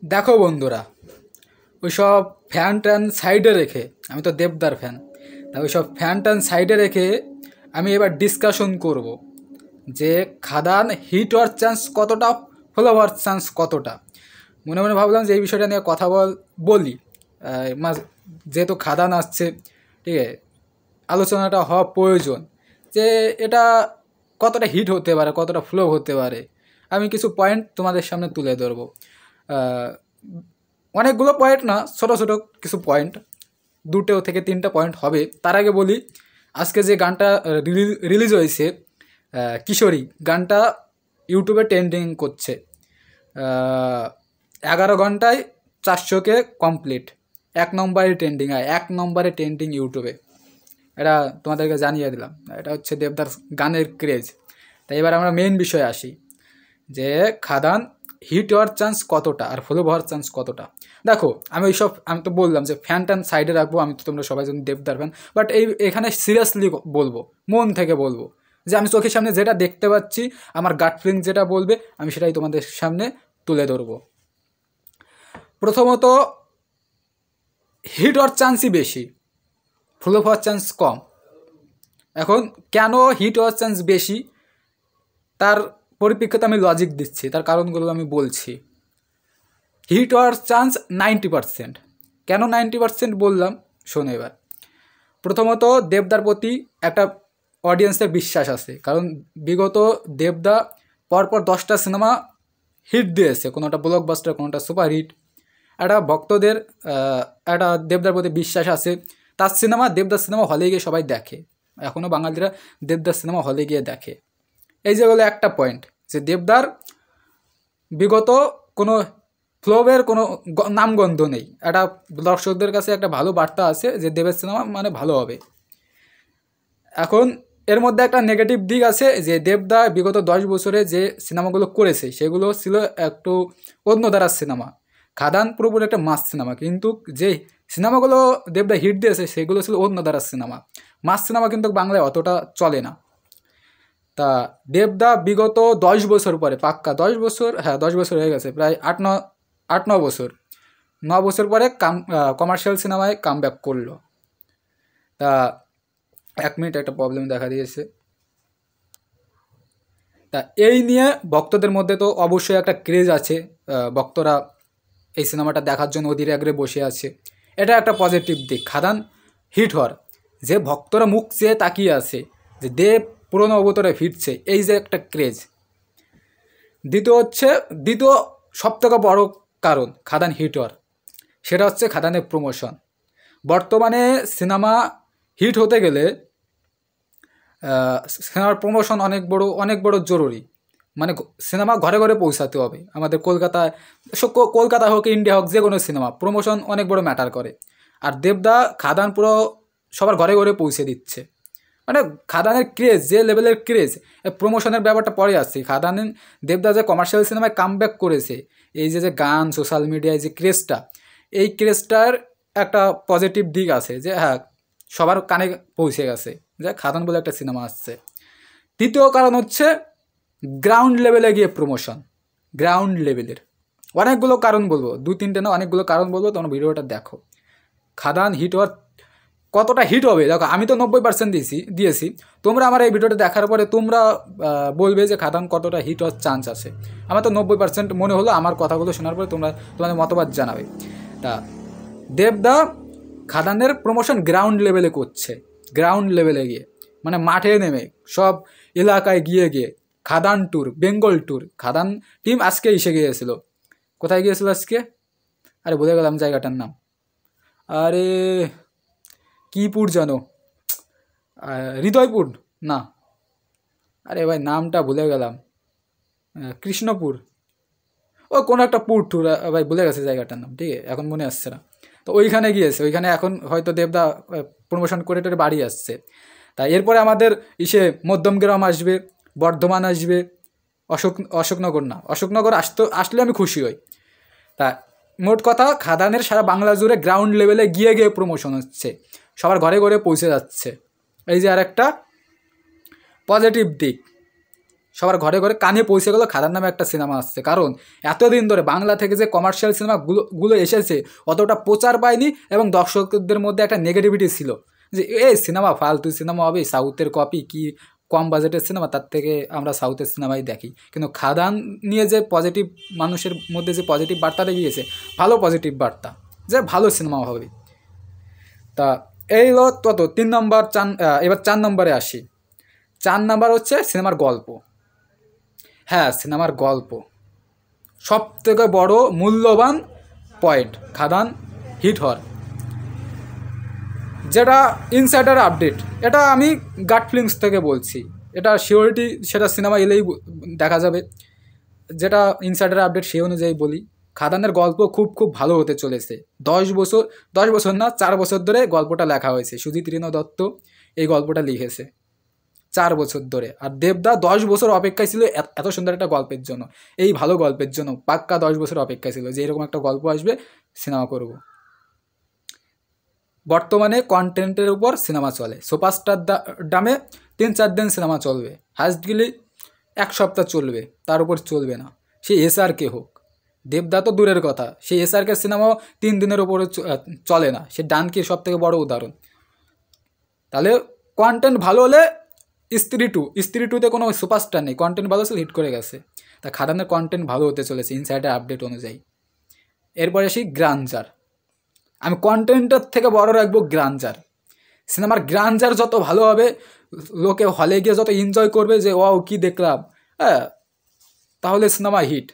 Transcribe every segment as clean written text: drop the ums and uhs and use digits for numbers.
দেখো বন্ধুরা, ওইসব ফ্যান ট্যান সাইডে রেখে, আমি তো দেবদার ফ্যান, তা ওইসব ফ্যান ট্যান সাইডে রেখে আমি এবার ডিসকাশন করব যে খাদান হিট হওয়ার চান্স কতটা, ফলো হওয়ার চান্স কতটা। মনে মনে ভাবলাম যে এই বিষয়টা নিয়ে কথা বলি, যেহেতু খাদান আসছে, ঠিক আছে, আলোচনাটা হওয়া প্রয়োজন যে এটা কতটা হিট হতে পারে, কতটা ফ্লো হতে পারে। আমি কিছু পয়েন্ট তোমাদের সামনে তুলে ধরবো। অনেকগুলো পয়েন্ট না, ছোটো ছোটো কিছু পয়েন্ট, 2 থেকে 3টা পয়েন্ট হবে। তার আগে বলি, আজকে যে গানটা রিলিজ হয়েছে, কিশোরী গানটা ইউটিউবে ট্রেন্ডিং করছে। 11 ঘন্টায় 400K কমপ্লিট, 1 নম্বরে ট্রেন্ডিং, 1 নম্বরে ট্রেন্ডিং ইউটিউবে। এটা তোমাদেরকে জানিয়ে দিলাম। এটা হচ্ছে দেবদার গানের ক্রেজ। তাই এবার আমরা মেইন বিষয়ে আসি যে খাদান হিট হওয়ার চান্স কতটা আর ফলো হওয়ার চান্স কতটা। দেখো, আমি তো বললাম যে ফ্যান ট্যান সাইডে রাখবো, আমি তো তোমরা সবাই যেন দেবদার ফ্যান, বাট এখানে সিরিয়াসলি বলবো, মন থেকে বলবো যে আমি চোখের সামনে যেটা দেখতে পাচ্ছি, আমার গাট ফিলিং যেটা বলবে, আমি সেটাই তোমাদের সামনে তুলে ধরবো। প্রথমত, হিট হওয়ার চান্সই বেশি, ফ্লো হওয়ার চান্স কম। এখন কেন হিট হওয়ার চান্স বেশি তার পরিপ্রেক্ষিতে আমি লজিক দিচ্ছি, তার কারণগুলো আমি বলছি। হিট হওয়ার চান্স 90%। কেন 90% বললাম শোনো এবার। প্রথমত, দেবদার প্রতি একটা অডিয়েন্সের বিশ্বাস আছে, কারণ বিগত দেবদা পরপর 10টা সিনেমা হিট দিয়েছে, কোনোটা ব্লকবাস্টার, কোনোটা সুপারহিট। একটা ভক্তদের একটা দেবদার প্রতি বিশ্বাস আছে। তার সিনেমা, দেবদার সিনেমা হলে গিয়ে সবাই দেখে, এখনও বাঙালিরা দেবদার সিনেমা হলে গিয়ে দেখে। এই যে হলো একটা পয়েন্ট, যে দেবদার বিগত কোনো ফ্লোবের কোনো নামগন্ধ নেই। একটা দর্শকদের কাছে একটা ভালো বার্তা আছে যে দেবের সিনেমা মানে ভালো হবে। এখন এর মধ্যে একটা নেগেটিভ দিক আছে, যে দেবদা বিগত 10 বছরে যে সিনেমাগুলো করেছে সেগুলো ছিল একটু অন্য ধারার সিনেমা। খাদান পুরোপুরি একটা মাস সিনেমা, কিন্তু যে সিনেমাগুলো দেবদা হিট দিয়েছে সেগুলো ছিল অন্য ধারার সিনেমা। মাস সিনেমা কিন্তু বাংলায় অতটা চলে না। তা দেবদা বিগত 10 বছর পরে, পাক্কা 10 বছর, হ্যাঁ 10 বছর হয়ে গেছে, প্রায় 8-9 বছর, 9 বছর পরে কমার্শিয়াল সিনেমায় কামব্যাক করলো। তা 1 মিনিট, একটা প্রবলেম দেখা দিয়েছে। তা এই নিয়ে ভক্তদের মধ্যে তো অবশ্যই একটা ক্রেজ আছে, ভক্তরা এই সিনেমাটা দেখার জন্য অধীর আগ্রহে বসে আছে। এটা একটা পজিটিভ দিক খাদান হিট হওয়ার, যে ভক্তরা মুখ চেয়ে তাকিয়ে আছে যে দেব পুরনো অবতারে ফিরছে, এই যে একটা ক্রেজ। দ্বিতীয় সবথেকে বড় কারণ খাদান হিট হওয়ার, সেটা হচ্ছে খাদানের প্রমোশন। বর্তমানে সিনেমা হিট হতে গেলে সিনেমার প্রমোশন অনেক বড় জরুরি। মানে সিনেমা ঘরে ঘরে পৌঁছাতে হবে। আমাদের কলকাতা হোক, ইন্ডিয়া হোক, যে কোনো সিনেমা প্রমোশন অনেক বড় ম্যাটার করে। আর দেবদা খাদান পুরো সবার ঘরে ঘরে পৌঁছে দিচ্ছে। মানে খাদানের ক্রেজ, যে লেভেলের ক্রেজ, প্রমোশনের ব্যাপারটা পরে আসছে। দেবদা যে কমার্শিয়াল সিনেমায় কামব্যাক করেছে, এই যে গান, সোশ্যাল মিডিয়ায় যে ক্রেজটা, এই ক্রেজটার একটা পজিটিভ দিক আছে, যে হ্যাঁ সবার কানে পৌঁছে গেছে যে খাদান বলে একটা সিনেমা আসছে। তৃতীয় কারণ হচ্ছে গ্রাউন্ড লেভেলে গিয়ে প্রমোশন। গ্রাউন্ড লেভেলের অনেকগুলো কারণ বলবো, 2-3টে না, অনেকগুলো কারণ বলবো, তোমরা ভিডিওটা দেখো। খাদান হিট হওয়ার, কতটা হিট হবে দেখো, আমি তো 90% দিয়েছি। তোমরা আমার এই ভিডিওটা দেখার পরে তোমরা বলবে যে খাদান কতটা হিট হওয়ার চান্স আছে। আমার তো 90% মনে হলো, আমার কথাগুলো শোনার পরে তোমাদের মতবাদ জানাবে। তা দেবদা খাদানের প্রমোশন গ্রাউন্ড লেভেলে করছে, গ্রাউন্ড লেভেলে গিয়ে, মানে মাঠে নেমে সব এলাকায় গিয়ে খাদান ট্যুর, বেঙ্গল ট্যুর। খাদান টিম আজকে এসে গিয়েছিল। কোথায় গিয়েছিল আজকে? আরে ভুলে গেলাম জায়গাটার নাম। আরে কীপুর জানো, হৃদয়পুর না, আরে ভাই নামটা ভুলে গেলাম, কৃষ্ণপুর, ও কোনো একটা ট্যুর, ভাই ভুলে গেছে জায়গাটার নাম, ঠিক আছে, এখন মনে আসছে না। তো ওইখানে গিয়েছে, ওইখানে এখন হয়তো দেবদা প্রমোশন করে বাড়ি আসছে। তা এরপরে আমাদের মধ্যমগ্রাম আসবে, বর্ধমান আসবে, অশোকনগর আসলে আমি খুশি হই। তা মোট কথা, খাদানের সারা বাংলা জুড়ে গ্রাউন্ড লেভেলে গিয়ে প্রমোশন হচ্ছে, সবার ঘরে ঘরে পৌঁছে যাচ্ছে। এই যে আর একটা পজিটিভ দিক। সবার ঘরে ঘরে কানে পৌঁছে গেল খাদান নামে একটা সিনেমা আসছে। কারণ এতদিন ধরে বাংলা থেকে যে কমার্শিয়াল সিনেমাগুলো এসেছে অতটা প্রচার পায়নি এবং দর্শকদের মধ্যে একটা নেগেটিভিটি ছিল যে এই সিনেমা ফালতু সিনেমা হবে, সাউথের কপি, কি কম বাজেটের সিনেমা, তার থেকে আমরা সাউথের সিনেমাই দেখি। কিন্তু খাদান নিয়ে যে পজিটিভ, মানুষের মধ্যে যে পজিটিভ বার্তাটা গিয়েছে, ভালো পজিটিভ বার্তা, যে ভালো সিনেমা হবে। তা এই হলো তত 3 নম্বর। এবার 4 নম্বরে আসি। 4 নম্বর হচ্ছে সিনেমার গল্প। হ্যাঁ, সিনেমার গল্প সব থেকে বড় মূল্যবান পয়েন্ট খাদান হিট হওয়ার, যেটা ইনসাইডার আপডেট। এটা আমি গাট ফিলিংস থেকে বলছি, এটা শিওরিটি সেটা সিনেমা এলেই দেখা যাবে। যেটা ইনসাইডার আপডেট সেই অনুযায়ী বলি, খাদানের গল্প খুব খুব ভালো হতে চলেছে। 10 বছর না, 4 বছর ধরে গল্পটা লেখা হয়েছে। সুজিত রিনো দত্ত এই গল্পটা লিখেছে 4 বছর ধরে। আর দেবদা 10 বছর অপেক্ষায় ছিল এত সুন্দর একটা গল্পের জন্য, এই ভালো গল্পের জন্য পাক্কা 10 বছর অপেক্ষায় ছিল যে এরকম একটা গল্প আসবে, সিনেমা করব। বর্তমানে কন্টেন্টের উপর সিনেমা চলে। সুপারস্টার দামে 3-4 দিন সিনেমা চলবে, হাইস্ট গেলে 1 সপ্তাহ চলবে, তার উপর চলবে না। সে SRK হোক, দেবদা তো দূরের কথা, সেই SRK সিনেমাও 3 দিনের ওপরে চলে না। সে ডানকি সব থেকে বড় উদাহরণ। তাহলে কন্টেন্ট ভালো হলে স্ত্রী টুতে কোনো সুপারস্টার নেই, কন্টেন্ট ভালো ছিল, হিট করে গেছে। তা খাদানের কন্টেন্ট ভালো হতে চলেছে ইনসাইডার আপডেট অনুযায়ী। এরপরে আসি গ্রাঞ্জার। আমি কন্টেন্টের থেকে বড় রাখবো গ্রাঞ্জার। সিনেমার গ্রাঞ্জার যত ভালো হবে, লোকে হলে গিয়ে যত এনজয় করবে যে ওয়াও কি দেখলাম, হ্যাঁ, তাহলে সিনেমা হিট।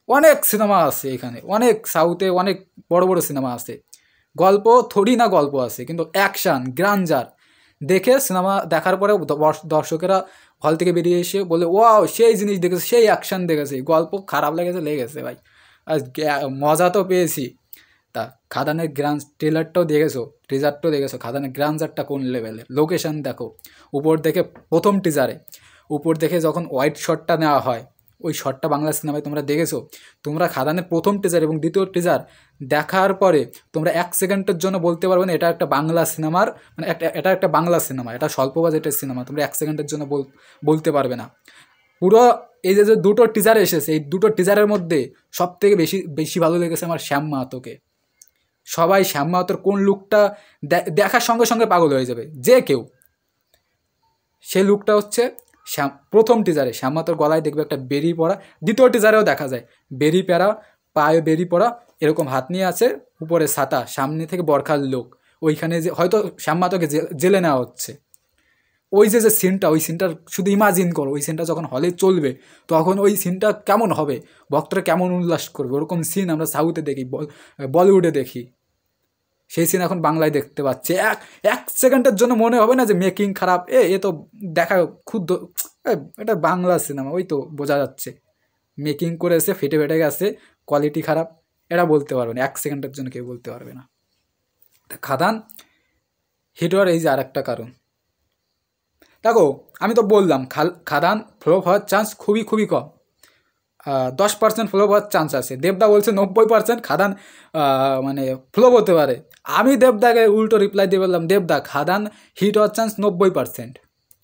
অনেক সিনেমা আছে এখানে, অনেক সাউথে অনেক বড় বড় সিনেমা আছে, গল্প থোড়ি না গল্প আছে, কিন্তু অ্যাকশান গ্রাঞ্জার দেখে সিনেমা দেখার পরে দর্শকেরা হল থেকে বেরিয়ে এসে বলে ওয়াও সেই জিনিস দেখেছে, সেই অ্যাকশান দেখেছে, গল্প খারাপ লেগেছে ভাই, আর মজা তো পেয়েছি। তা খাদানের ট্রেলারটাও দেখেছো, টিজারটাও দেখেছো, খাদানের গ্রাঞ্জারটা কোন লেভেলের, লোকেশন দেখো। উপর দেখে প্রথম টিজারে উপর দেখে যখন হোয়াইট শটটা নেওয়া হয়, ওই শটটা বাংলা সিনেমায় তোমরা দেখেছো। তোমরা খাদানের প্রথম টিজার এবং দ্বিতীয় টিজার দেখার পরে তোমরা 1 সেকেন্ডের জন্য বলতে পারবে না এটা একটা বাংলা সিনেমার, মানে এটা একটা বাংলা সিনেমা, এটা স্বল্প বাজেটের সিনেমা, তোমরা 1 সেকেন্ডের জন্য বলতে পারবে না। পুরো এই যে 2টো টিজার এসেছে, এই 2টো টিজারের মধ্যে সব থেকে বেশি ভালো লেগেছে আমার শ্যাম মাহাতোকে। সবাই শ্যাম মাহাতোর কোন লুকটা দেখার সঙ্গে সঙ্গে পাগল হয়ে যাবে যে কেউ। সেই লুকটা হচ্ছে প্রথম টিজারে শ্যাম মাহাতোর গলায় দেখবে একটা বেরি পরা, দ্বিতীয় টিজারেও দেখা যায় বেরি পরা, পায়ে বেরি পরা, এরকম হাত নিয়ে আছে, উপরে ছাতা, সামনে থেকে বরখার লোক, ওইখানে যে হয়তো শ্যাম মাহাতোকে জেলে নেওয়া হচ্ছে। ওই যে সিনটা, ওই সিনটার শুধু ইমাজিন করো, ওই সিনটা যখন হলে চলবে তখন ওই সিনটা কেমন হবে, ভক্তরা কেমন উল্লাস করবে। ওরকম সিন আমরা সাউথে দেখি, বলিউডে দেখি, সেই সিন এখন বাংলায় দেখতে পাচ্ছি। এক সেকেন্ডের জন্য মনে হবে না যে মেকিং খারাপ, এ তো দেখা ক্ষুদ্র, এটা বাংলা সিনেমা, ওই তো বোঝা যাচ্ছে মেকিং করেছে, ফেটে গেছে, কোয়ালিটি খারাপ, এটা বলতে পারবে না 1 সেকেন্ডের জন্য, কেউ বলতে পারবে না। খাদান হিট হওয়ার এই যে আর একটা কারণ, দেখো আমি তো বললাম খাদান ফ্লপ হওয়ার চান্স খুবই খুবই কম, 10% ফ্লপ হওয়ার চান্স আছে। দেবদা বলছে 90% খাদান মানে ফ্লপ হতে পারে। আমি দেবদাকে উল্টো রিপ্লাই দিয়ে বললাম, দেবদা খাদান হিট হওয়ার চান্স 90%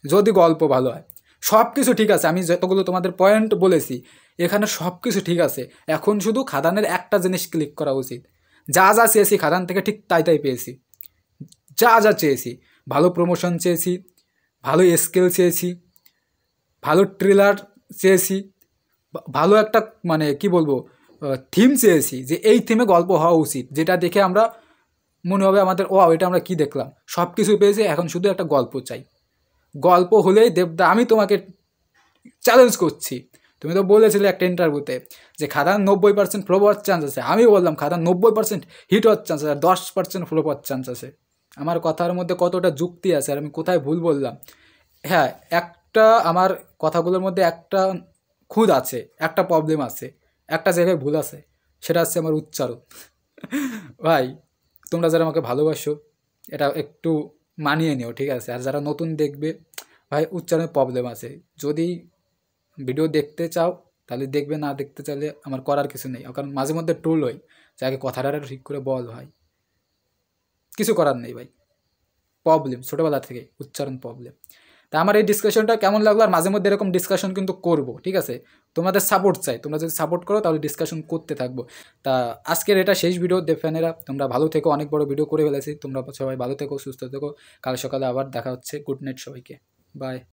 যদি গল্প ভালো হয়। সব কিছু ঠিক আছে, আমি যতগুলো তোমাদের পয়েন্ট বলেছি এখানে সব কিছু ঠিক আছে। এখন শুধু খাদানের একটা জিনিস ক্লিক করা উচিত। যা যা চেয়েছি খাদান থেকে ঠিক তাই পেয়েছি, যা যা চেয়েছি। ভালো প্রমোশন চেয়েছি, ভালো স্কেল চেয়েছি, ভালো ট্রেলার চেয়েছি, ভালো একটা মানে কি বলবো থিম চেয়েছি, যে এই থিমে গল্প হওয়া উচিত, যেটা দেখে আমরা মনে হবে আমাদের ও এটা আমরা কি দেখলাম। সব কিছু পেয়েছি, এখন শুধু একটা গল্প চাই। গল্প হলেই দেবদা, আমি তোমাকে চ্যালেঞ্জ করছি, তুমি তো বলেছিলে একটা ইন্টারভিউতে যে খাদান 90% ফ্লপ হওয়ার চান্স আছে, আমি বললাম খাদান 90% হিট হওয়ার চান্স আছে, আর 10% ফ্লপ হওয়ার চান্স আছে। আমার কথার মধ্যে কতটা যুক্তি আছে, আর আমি কোথায় ভুল বললাম। হ্যাঁ, একটা আমার কথাগুলোর মধ্যে একটা খুঁত আছে, একটা প্রবলেম আছে, একটা জায়গায় ভুল আছে, সেটা হচ্ছে আমার উচ্চারণ। ভাই তোমরা যারা আমাকে ভালোবাসো এটা একটু মানিয়ে নিও, ঠিক আছে? আর যারা নতুন দেখবে, ভাই উচ্চারণের প্রবলেম আছে। যদি ভিডিও দেখতে চাও তাহলে দেখবে, না দেখতে চাইলে আমার করার কিছু নেই। কারণ মাঝে মধ্যে ট্রোল হয়, যাকে কথাটা ঠিক করে বল ভাই, কিছু করার নেই ভাই, প্রবলেম ছোটোবেলা থেকে উচ্চারণ প্রবলেম। তা আমার এই ডিসকাশনটা কেমন লাগলো, আর মাঝে মধ্যে এরকম ডিসকাশন কিন্তু করবো, ঠিক আছে? তোমাদের সাপোর্ট চাই, তোমরা যদি সাপোর্ট করো তাহলে ডিসকাশন করতে থাকবো। তা আজকের এটা শেষ ভিডিও ফ্যানেরা, তোমরা ভালো থেকো, অনেক বড় ভিডিও করে ফেলেছি, তোমরা সবাই ভালো থেকো, সুস্থ থেকো, কাল সকালে আবার দেখা হচ্ছে। গুড নাইট সবাইকে, বাই।